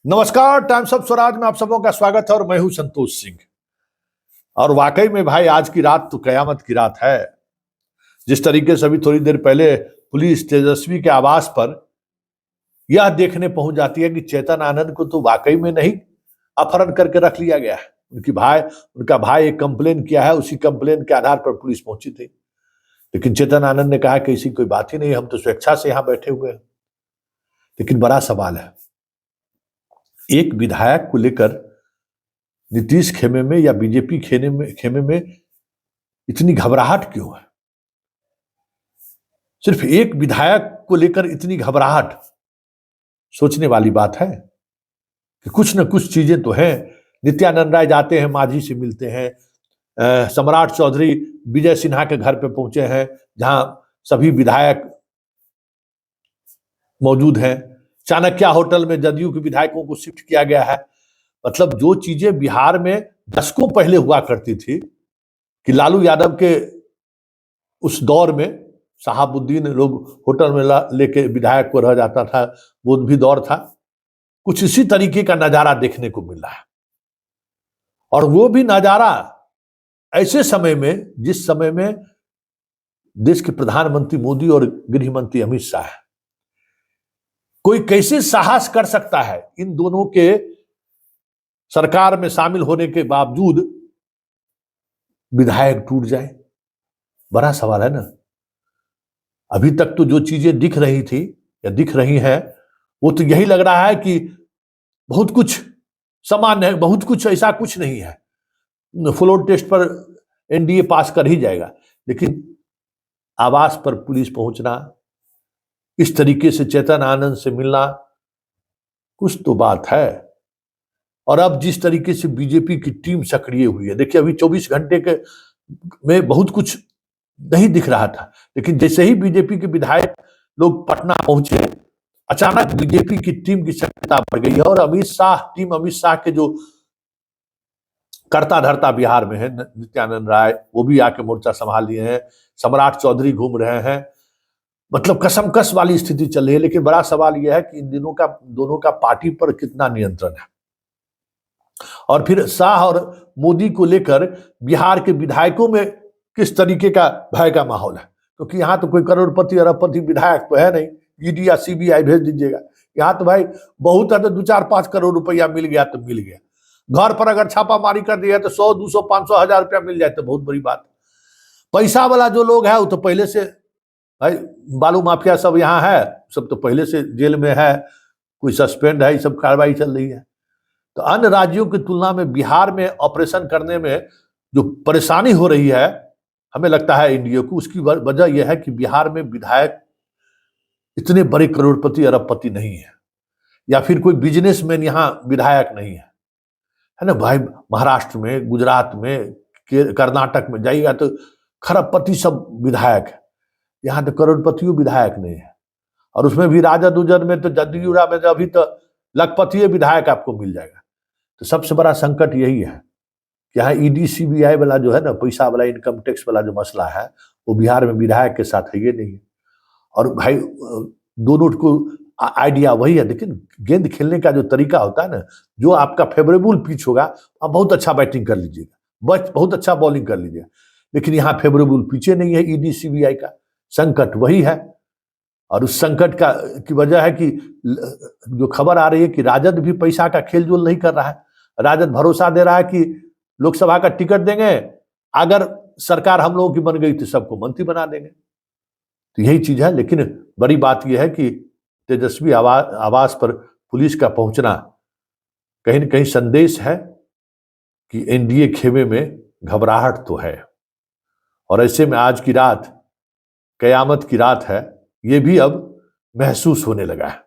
नमस्कार, times of Swaraj में आप सबों का स्वागत है और मैं हूं संतोष सिंह। और वाकई में भाई आज की रात तो कयामत की रात है। जिस तरीके से अभी थोड़ी देर पहले पुलिस तेजस्वी के आवास पर यह देखने पहुंच जाती है कि चेतन आनंद को तो वाकई में नहीं अपहरण करके रख लिया गया है। उनका भाई एक कंप्लेन किया है, उसी कंप्लेन के आधार पर पुलिस पहुंची थी। लेकिन चेतन आनंद ने कहा कि ऐसी कोई बात ही नहीं, हम तो स्वेच्छा से यहां बैठे हुए हैं। लेकिन बड़ा सवाल है, एक विधायक को लेकर नीतीश खेमे में या बीजेपी खेमे में इतनी घबराहट क्यों है? सिर्फ एक विधायक को लेकर इतनी घबराहट, सोचने वाली बात है कि कुछ न कुछ चीजें तो हैं। नित्यानंद राय जाते हैं, मांझी से मिलते हैं, सम्राट चौधरी विजय सिन्हा के घर पे पहुंचे हैं जहां सभी विधायक मौजूद हैं। चाणक्य होटल में जदयू के विधायकों को शिफ्ट किया गया है। मतलब जो चीजें बिहार में दशकों पहले हुआ करती थी कि लालू यादव के उस दौर में शहाबुद्दीन लोग होटल में लेके विधायक को रह जाता था, वो भी दौर था। कुछ इसी तरीके का नजारा देखने को मिल रहा है। और वो भी नजारा ऐसे समय में जिस समय में देश के प्रधानमंत्री मोदी और गृह मंत्री अमित शाह है। कोई कैसे साहस कर सकता है इन दोनों के सरकार में शामिल होने के बावजूद विधायक टूट जाए? बड़ा सवाल है ना। अभी तक तो जो चीजें दिख रही थी या दिख रही हैं, वो तो यही लग रहा है कि बहुत कुछ सामान्य है, बहुत कुछ ऐसा कुछ नहीं है, फ्लोर टेस्ट पर एनडीए पास कर ही जाएगा। लेकिन आवास पर पुलिस पहुंचना, इस तरीके से चेतन आनंद से मिलना, कुछ तो बात है। और अब जिस तरीके से बीजेपी की टीम सक्रिय हुई है, देखिए अभी 24 घंटे के में बहुत कुछ नहीं दिख रहा था, लेकिन जैसे ही बीजेपी के विधायक लोग पटना पहुंचे, अचानक बीजेपी की टीम की सक्रियता बढ़ गई है। और अमित शाह के जो करता धरता बिहार में है, नित्यानंद राय, वो भी आके मोर्चा संभाल लिए हैं। सम्राट चौधरी घूम रहे हैं। मतलब कसमकस वाली स्थिति चल रही है। लेकिन बड़ा सवाल यह है कि इन दोनों का पार्टी पर कितना नियंत्रण है। और फिर शाह और मोदी को लेकर बिहार के विधायकों में किस तरीके का भय का माहौल है, क्योंकि यहाँ तो कोई करोड़पति अरबपति विधायक तो है नहीं। ईडी या सीबीआई भेज दीजिएगा, यहाँ तो भाई बहुत है तो 2-4-5 करोड़ रुपया मिल गया तो मिल गया। घर पर अगर छापामारी कर दिया तो 100, 200, 500 हजार रुपया मिल जाए तो बहुत बड़ी बात। पैसा वाला जो लोग है वो तो पहले से, भाई बालू माफिया सब यहाँ है, सब तो पहले से जेल में है, कोई सस्पेंड है, ये सब कार्रवाई चल रही है। तो अन्य राज्यों की तुलना में बिहार में ऑपरेशन करने में जो परेशानी हो रही है, हमें लगता है एनडीए को, उसकी वजह यह है कि बिहार में विधायक इतने बड़े करोड़पति अरबपति नहीं है, या फिर कोई बिजनेसमैन यहाँ विधायक नहीं है ना भाई। महाराष्ट्र में, गुजरात में, कर्नाटक में जाइएगा तो खरबपति सब विधायक है, यहाँ तो करोड़पतियों विधायक नहीं है। और उसमें भी राजद उजद में तो जदयू में अभी तो लखपति विधायक आपको मिल जाएगा। तो सबसे बड़ा संकट यही है कि यहाँ ईडी सीबीआई वाला जो है ना, पैसा वाला, इनकम टैक्स वाला जो मसला है, वो बिहार में विधायक के साथ है ये नहीं। और भाई दोनों को आइडिया वही है, लेकिन गेंद खेलने का जो तरीका होता है ना, जो आपका फेवरेबल पिच होगा, आप बहुत अच्छा बैटिंग कर लीजिएगा, बहुत अच्छा बॉलिंग कर लीजिएगा। लेकिन यहाँ फेवरेबल पिचे नहीं है ईडी सीबीआई का, संकट वही है। और उस संकट की वजह है कि जो खबर आ रही है कि राजद भी पैसा का खेल जोल नहीं कर रहा है। राजद भरोसा दे रहा है कि लोकसभा का टिकट देंगे, अगर सरकार हम लोगों की बन गई तो सबको मंत्री बना देंगे। तो यही चीज है। लेकिन बड़ी बात यह है कि तेजस्वी आवास पर पुलिस का पहुंचना कहीं न कहीं संदेश है कि एनडीए खेमे में घबराहट तो है। और ऐसे में आज की रात कयामत की रात है, ये भी अब महसूस होने लगा है।